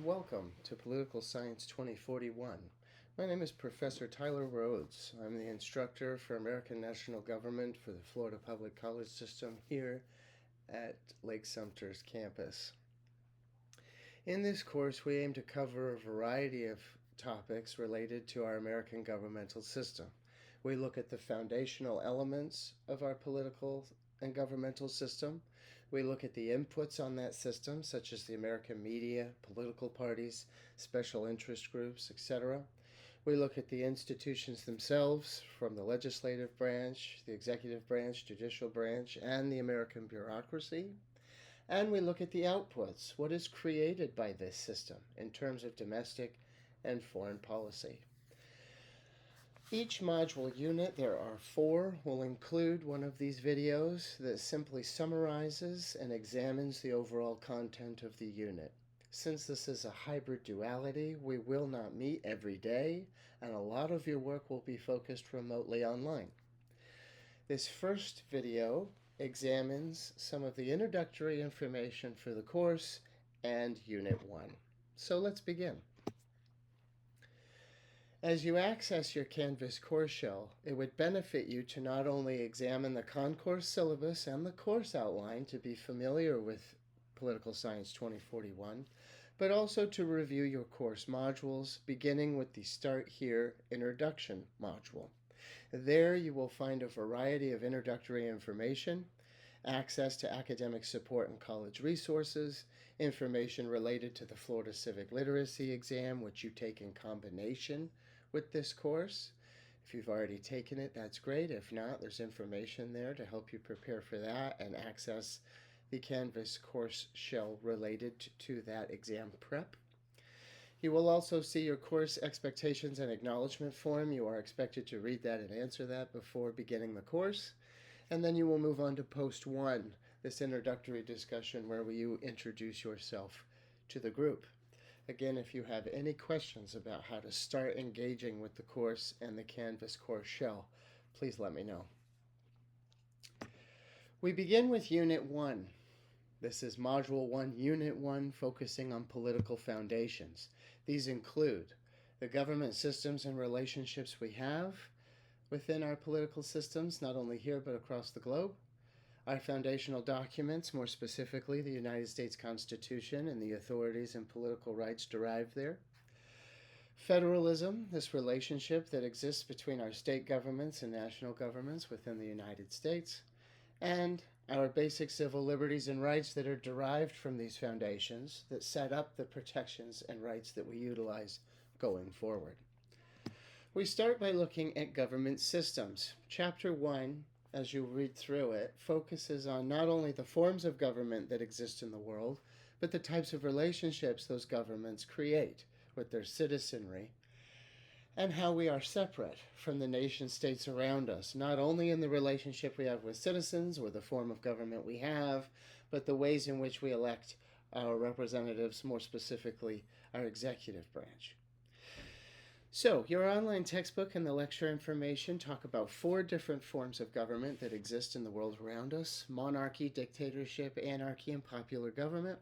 welcome to Political Science 2041. My name is Professor Tyler Rhodes. I'm the instructor for American National Government for the Florida Public College System here at Lake Sumter's campus. In this course, we aim to cover a variety of topics related to our American governmental system. We look at the foundational elements of our political and governmental system. We look at the inputs on that system, such as the American media, political parties, special interest groups, etc. We look at the institutions themselves, from the legislative branch, the executive branch, judicial branch, and the American bureaucracy. And we look at the outputs, what is created by this system in terms of domestic and foreign policy. Each module unit, there are 4, will include one of these videos that simply summarizes and examines the overall content of the unit. Since this is a hybrid duality, we will not meet every day, and a lot of your work will be focused remotely online. This first video examines some of the introductory information for the course and Unit 1. So let's begin. As you access your Canvas course shell, it would benefit you to not only examine the concourse syllabus and the course outline to be familiar with Political Science 2041, but also to review your course modules, beginning with the Start Here Introduction module. There you will find a variety of introductory information, access to academic support and college resources, information related to the Florida Civic Literacy exam, which you take in combination with this course. If you've already taken it, that's great. If not, there's information there to help you prepare for that and access the Canvas course shell related to that exam prep. You will also see your course expectations and acknowledgement form. You are expected to read that and answer that before beginning the course. And then you will move on to Post 1, this introductory discussion where you introduce yourself to the group. Again, if you have any questions about how to start engaging with the course and the Canvas course shell, please let me know. We begin with Unit 1. This is Module 1, Unit 1, focusing on political foundations. These include the government systems and relationships we have within our political systems, not only here but across the globe, our foundational documents, more specifically the United States Constitution and the authorities and political rights derived there. Federalism, this relationship that exists between our state governments and national governments within the United States. And our basic civil liberties and rights that are derived from these foundations that set up the protections and rights that we utilize going forward. We start by looking at government systems. Chapter 1, as you read through it, focuses on not only the forms of government that exist in the world, but the types of relationships those governments create with their citizenry, and how we are separate from the nation states around us, not only in the relationship we have with citizens or the form of government we have, but the ways in which we elect our representatives, more specifically our executive branch. So, your online textbook and the lecture information talk about 4 different forms of government that exist in the world around us: monarchy, dictatorship, anarchy, and popular government.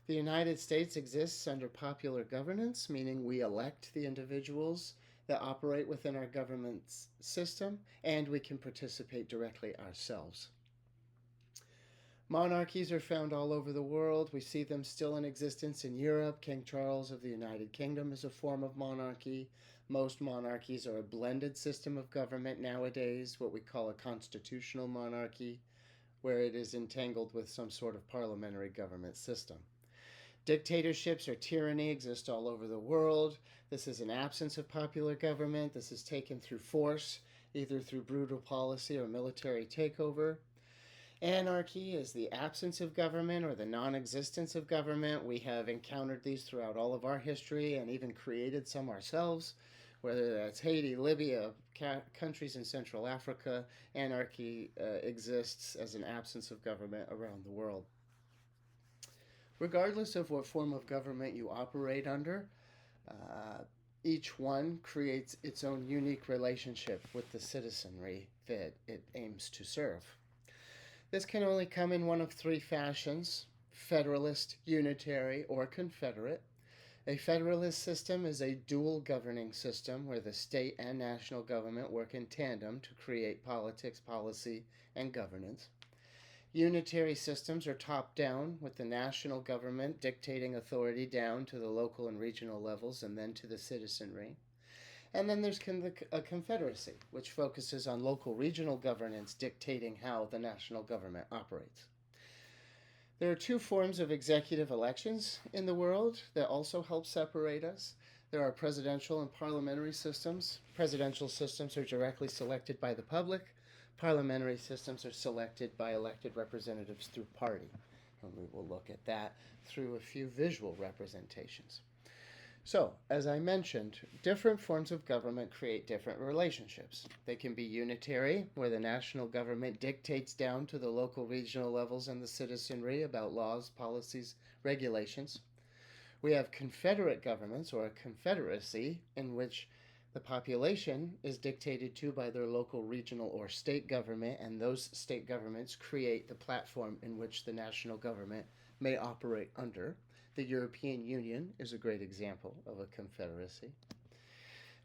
The United States exists under popular governance, meaning we elect the individuals that operate within our government system, and we can participate directly ourselves. Monarchies are found all over the world. We see them still in existence in Europe. King Charles of the United Kingdom is a form of monarchy. Most monarchies are a blended system of government nowadays, what we call a constitutional monarchy, where it is entangled with some sort of parliamentary government system. Dictatorships or tyranny exist all over the world. This is an absence of popular government. This is taken through force, either through brutal policy or military takeover. Anarchy is the absence of government or the non-existence of government. We have encountered these throughout all of our history and even created some ourselves, whether that's Haiti, Libya, countries in Central Africa. Anarchy exists as an absence of government around the world. Regardless of what form of government you operate under, each one creates its own unique relationship with the citizenry that it aims to serve. This can only come in one of 3 fashions: federalist, unitary, or confederate. A federalist system is a dual governing system where the state and national government work in tandem to create politics, policy, and governance. Unitary systems are top down, with the national government dictating authority down to the local and regional levels and then to the citizenry. And then there's a confederacy, which focuses on local regional governance dictating how the national government operates. There are two forms of executive elections in the world that also help separate us. There are presidential and parliamentary systems. Presidential systems are directly selected by the public. Parliamentary systems are selected by elected representatives through party. And we will look at that through a few visual representations. So, as I mentioned, different forms of government create different relationships. They can be unitary, where the national government dictates down to the local, regional levels and the citizenry about laws, policies, regulations. We have confederate governments, or a confederacy, in which the population is dictated to by their local, regional, or state government, and those state governments create the platform in which the national government may operate under. The European Union is a great example of a confederacy.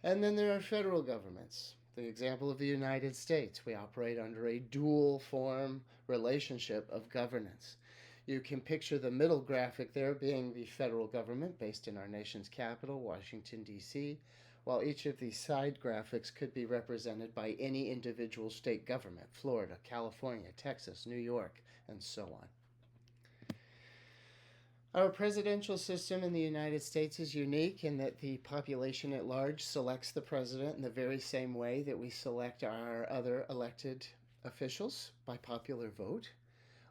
And then there are federal governments. The example of the United States, we operate under a dual form relationship of governance. You can picture the middle graphic there being the federal government based in our nation's capital, Washington, D.C., while each of these side graphics could be represented by any individual state government, Florida, California, Texas, New York, and so on. Our presidential system in the United States is unique in that the population at large selects the president in the very same way that we select our other elected officials by popular vote.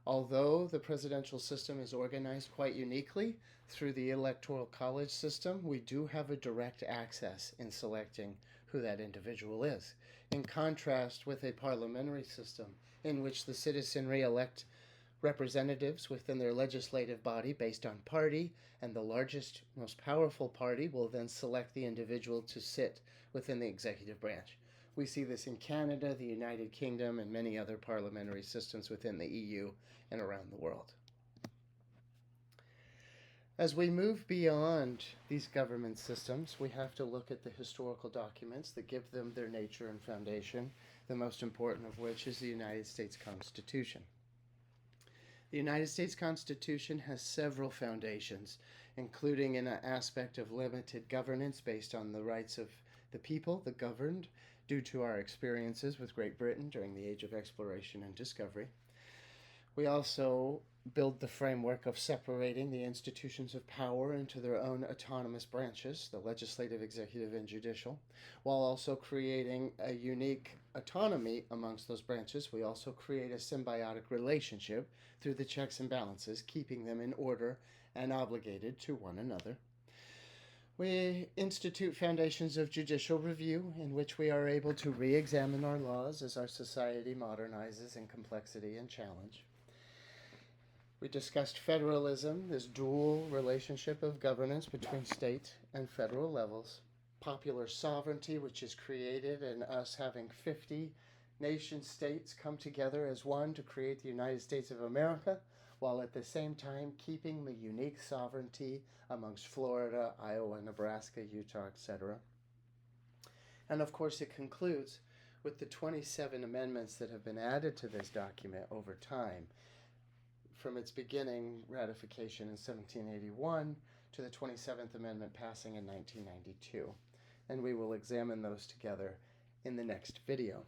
Although the presidential system is organized quite uniquely through the electoral college system, we do have a direct access in selecting who that individual is, in contrast with a parliamentary system in which the citizenry elect representatives within their legislative body based on party, and the largest, most powerful party will then select the individual to sit within the executive branch. We see this in Canada, the United Kingdom, and many other parliamentary systems within the EU and around the world. As we move beyond these government systems, we have to look at the historical documents that give them their nature and foundation, the most important of which is the United States Constitution. The United States Constitution has several foundations, including an aspect of limited governance based on the rights of the people, the governed, due to our experiences with Great Britain during the age of exploration and discovery. We also build the framework of separating the institutions of power into their own autonomous branches, the legislative, executive, and judicial, while also creating a unique autonomy amongst those branches. We also create a symbiotic relationship through the checks and balances, keeping them in order and obligated to one another. We institute foundations of judicial review in which we are able to re-examine our laws as our society modernizes in complexity and challenge. We discussed federalism, this dual relationship of governance between state and federal levels. Popular sovereignty, which is created in us having 50 nation states come together as one to create the United States of America, while at the same time keeping the unique sovereignty amongst Florida, Iowa, Nebraska, Utah, etc. And of course it concludes with the 27 amendments that have been added to this document over time, from its beginning ratification in 1781 to the 27th Amendment passing in 1992. And we will examine those together in the next video.